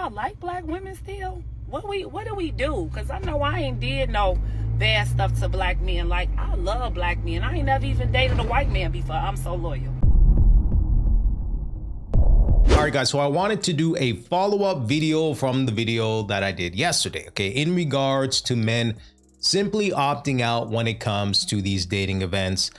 y'all like black women still? What do we do? Because I know I ain't did no bad stuff to black men. Like, I love black men. I ain't never even dated a white man before. I'm so loyal. All right, guys, so I wanted to do a follow-up video from the video that I did yesterday, okay, in regards to men simply opting out when it comes to these dating events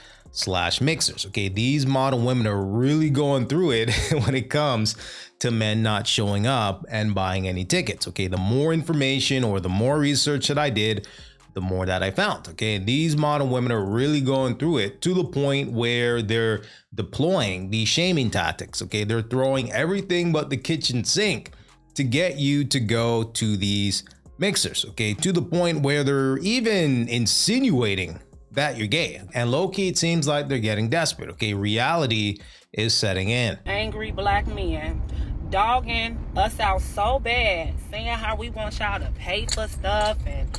/ mixers. Okay, these model women are really going through it when it comes to men not showing up and buying any tickets. Okay, the more information or the more research that I did, the more that I found. Okay, these model women are really going through it to the point where they're deploying these shaming tactics. Okay, they're throwing everything but the kitchen sink to get you to go to these mixers. Okay, to the point where they're even insinuating that you're gay, and low-key it seems like they're getting desperate. Okay, reality is setting in. Angry black men dogging us out so bad, saying how we want y'all to pay for stuff and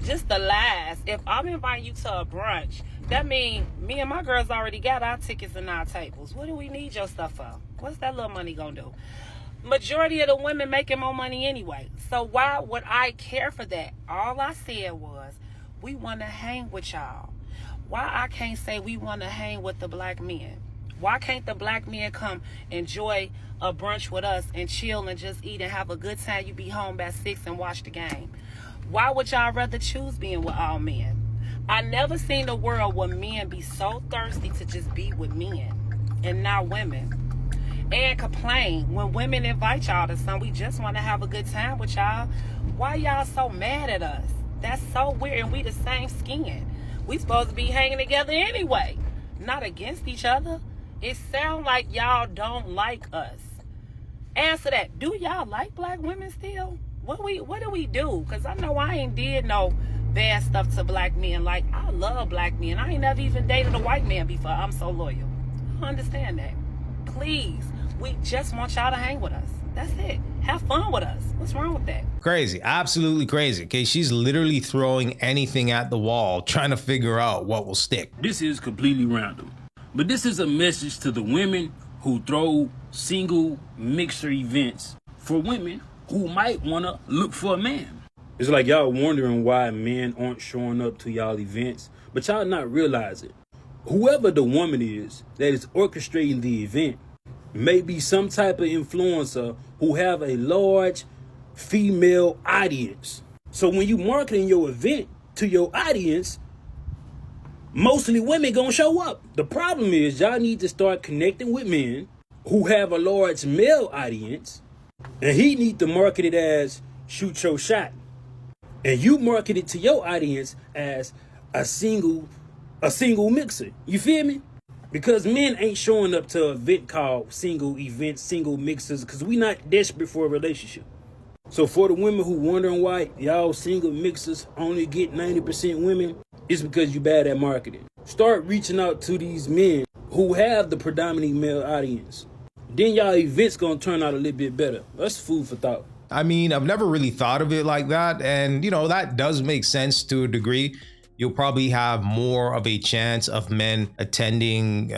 just the lies. If I'm inviting you to a brunch, that means me and my girls already got our tickets and our tables. What do we need your stuff for? What's that little money gonna do? Majority of the women making more money anyway, so why would I care for that? All I said was we want to hang with y'all. Why I can't say we want to hang with the black men? Why can't the black men come enjoy a brunch with us and chill and just eat and have a good time? You be home by 6 and watch the game. Why would y'all rather choose being with all men? I never seen a world where men be so thirsty to just be with men and not women. And complain when women invite y'all to something. We just want to have a good time with y'all. Why y'all so mad at us? That's so weird, and we the same skin. We supposed to be hanging together anyway, not against each other. It sound like y'all don't like us. Answer that. Do y'all like black women still? What do we do? Because I know I ain't did no bad stuff to black men. Like, I love black men. I ain't never even dated a white man before. I'm so loyal. I understand that. Please, we just want y'all to hang with us. That's it. Have fun with us. What's wrong with that? Crazy, absolutely crazy. Okay, she's literally throwing anything at the wall, trying to figure out what will stick. This is completely random, but this is a message to the women who throw single mixer events for women who might want to look for a man. It's like y'all wondering why men aren't showing up to y'all events, but y'all not realizing whoever the woman is that is orchestrating the event may be some type of influencer who have a large female audience. So when you marketing your event to your audience, mostly women gonna show up. The problem is y'all need to start connecting with men who have a large male audience, and he need to market it as shoot your shot, and you market it to your audience as a single mixer. You feel me? Because men ain't showing up to an event called single mixers, because we not desperate for a relationship. So for the women who wondering why y'all single mixers only get 90% women, it's because you bad at marketing. Start reaching out to these men who have the predominant male audience. Then y'all events gonna turn out a little bit better. That's food for thought. I mean, I've never really thought of it like that. And, you know, that does make sense to a degree. You'll probably have more of a chance of men attending,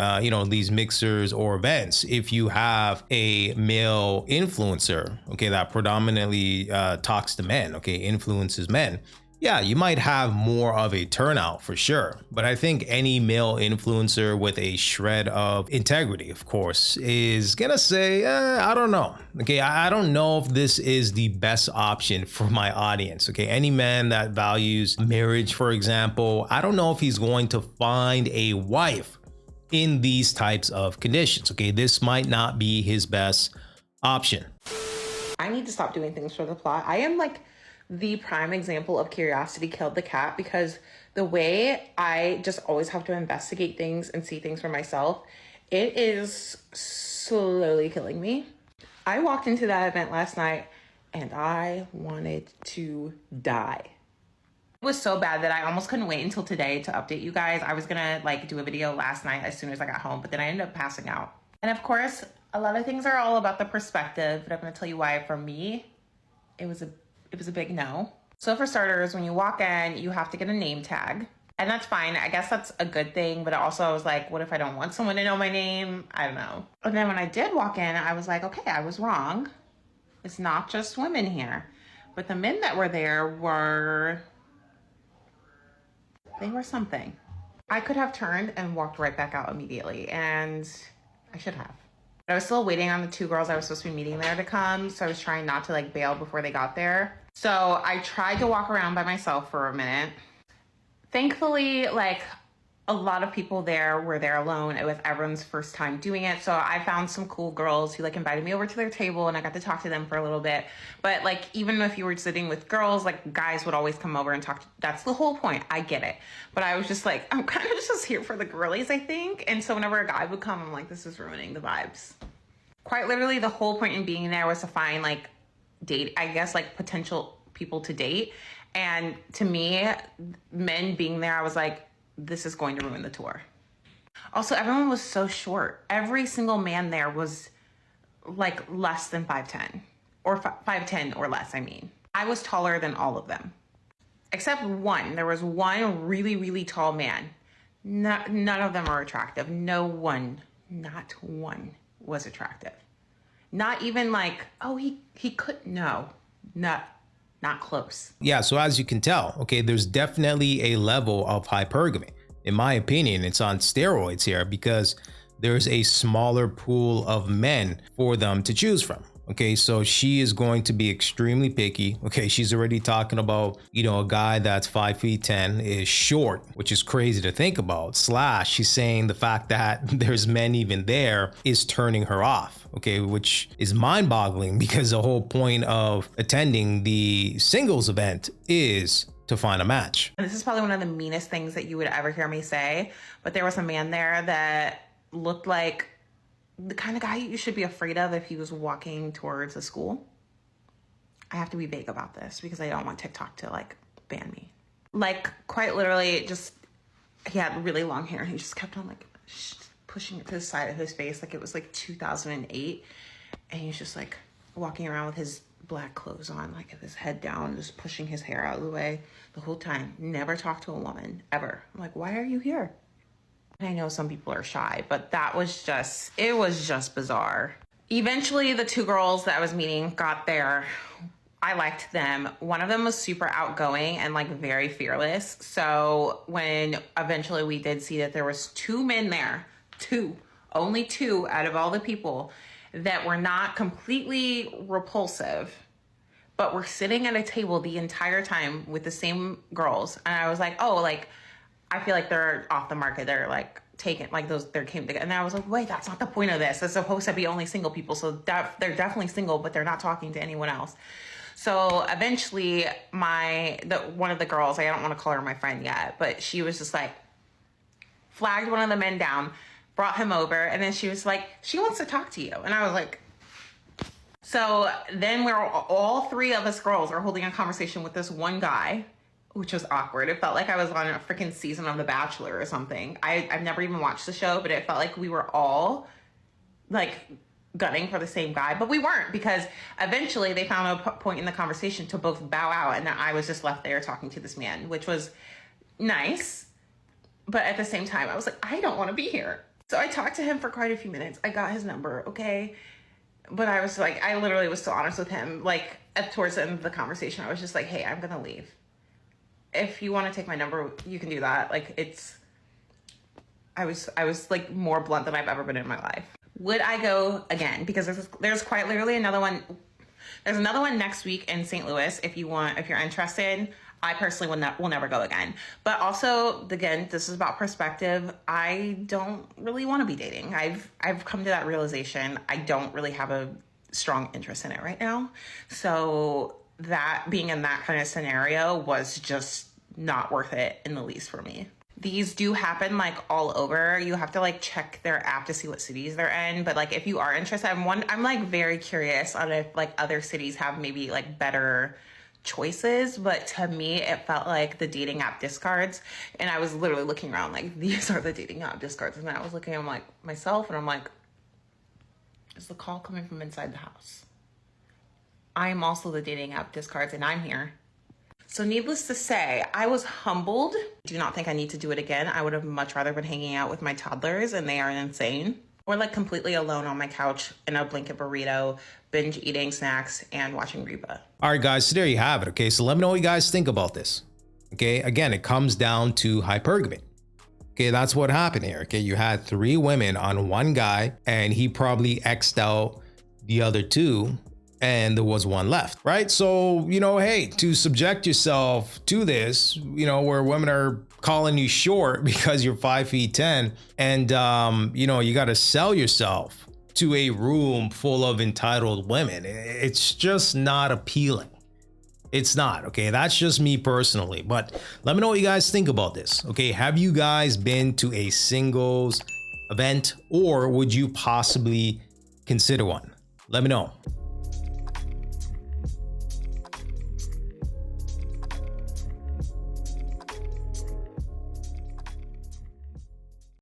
these mixers or events if you have a male influencer, okay, that predominantly talks to men, okay, influences men. Yeah, you might have more of a turnout for sure. But I think any male influencer with a shred of integrity, of course, is gonna say, I don't know. Okay, I don't know if this is the best option for my audience. Okay, any man that values marriage, for example, I don't know if he's going to find a wife in these types of conditions. Okay, this might not be his best option. I need to stop doing things for the plot. I am like the prime example of curiosity killed the cat, because the way I just always have to investigate things and see things for myself, it is slowly killing me. I walked into that event last night and I wanted to die. It was so bad that I almost couldn't wait until today to update you guys. I was gonna do a video last night as soon as I got home, but then I ended up passing out. And of course, a lot of things are all about the perspective, but I'm gonna tell you why for me, it was a big no. So for starters, when you walk in, you have to get a name tag. And that's fine. I guess that's a good thing. But also I was like, what if I don't want someone to know my name? I don't know. And then when I did walk in, I was like, okay, I was wrong. It's not just women here. But the men that were there were something. I could have turned and walked right back out immediately, and I should have. But I was still waiting on the two girls I was supposed to be meeting there to come, so I was trying not to like bail before they got there. So I tried to walk around by myself for a minute. Thankfully, like, a lot of people there were there alone. It was everyone's first time doing it. So I found some cool girls who like invited me over to their table, and I got to talk to them for a little bit. But like, even if you were sitting with girls, like guys would always come over and talk. That's the whole point. I get it. But I was just like, I'm kind of just here for the girlies, I think. And so whenever a guy would come, I'm like, this is ruining the vibes. Quite literally, the whole point in being there was to find like like potential people to date. And to me, men being there, I was like, this is going to ruin the tour. Also, everyone was so short. Every single man there was like less than 5'10", or 5'10" or less, I mean. I was taller than all of them. Except one. There was one really, really tall man. None of them are attractive. No one, not one was attractive. Not even like, oh, he could, no, not close. Yeah, so as you can tell, okay, there's definitely a level of hypergamy. In my opinion, it's on steroids here because there's a smaller pool of men for them to choose from. Okay, so she is going to be extremely picky. Okay, she's already talking about, you know, a guy that's 5'10" is short, which is crazy to think about. Slash, she's saying the fact that there's men even there is turning her off. Okay, which is mind boggling because the whole point of attending the singles event is to find a match. And this is probably one of the meanest things that you would ever hear me say, but there was a man there that looked like the kind of guy you should be afraid of if he was walking towards a school. I have to be vague about this because I don't want TikTok to like ban me. Like quite literally just, he had really long hair and he just kept on like pushing it to the side of his face like it was like 2008. And he was just like walking around with his black clothes on, like with his head down, just pushing his hair out of the way the whole time. Never talked to a woman, ever. I'm like, why are you here? I know some people are shy, but that was just, it was just bizarre. Eventually, the two girls that I was meeting got there. I liked them. One of them was super outgoing and like very fearless. So when eventually we did see that there was two men there, only two out of all the people that were not completely repulsive, but were sitting at a table the entire time with the same girls. And I was like, oh, like, I feel like they're off the market. They're like taken, like those, they came together. And I was like, wait, that's not the point of this. It's supposed to be only single people. So they're definitely single, but they're not talking to anyone else. So eventually one of the girls, I don't want to call her my friend yet, but she was just like, flagged one of the men down, brought him over. And then she was like, she wants to talk to you. And I was like, so then all three of us girls are holding a conversation with this one guy, which was awkward. It felt like I was on a freaking season of The Bachelor or something. I've never even watched the show, but it felt like we were all like gunning for the same guy, but we weren't, because eventually they found a point in the conversation to both bow out, and I was just left there talking to this man, which was nice. But at the same time, I was like, I don't want to be here. So I talked to him for quite a few minutes. I got his number, okay? But I was like, I literally was so honest with him. Like towards the end of the conversation, I was just like, hey, I'm gonna leave. If you want to take my number, you can do that. Like I was like more blunt than I've ever been in my life. Would I go again? Because there's quite literally another one. There's another one next week in St. Louis. If you're interested. I personally will never go again. But also, again, this is about perspective. I don't really want to be dating. I've come to that realization. I don't really have a strong interest in it right now. So that being in that kind of scenario was just not worth it in the least for me. These do happen like all over. You have to like check their app to see what cities they're in. But like if you are interested, I'm like very curious on if like other cities have maybe like better choices. But to me, it felt like the dating app discards. And I was literally looking around like, these are the dating app discards. And I was looking at like myself and I'm like, is the call coming from inside the house? I am also the dating app discards and I'm here. So needless to say, I was humbled. I do not think I need to do it again. I would have much rather been hanging out with my toddlers, and they are insane. or like completely alone on my couch in a blanket burrito, binge eating snacks and watching Reba. All right, guys, so there you have it. Okay, so let me know what you guys think about this. Okay, again, it comes down to hypergamy. Okay, that's what happened here. Okay, you had 3 women on one guy, and he probably X'd out the other 2, and there was 1 left, right? So, you know, hey, to subject yourself to this, you know, where women are calling you short because you're 5'10", and you know, you got to sell yourself to a room full of entitled women. It's just not appealing. It's not, okay? That's just me personally, but let me know what you guys think about this, okay? Have you guys been to a singles event, or would you possibly consider one? Let me know.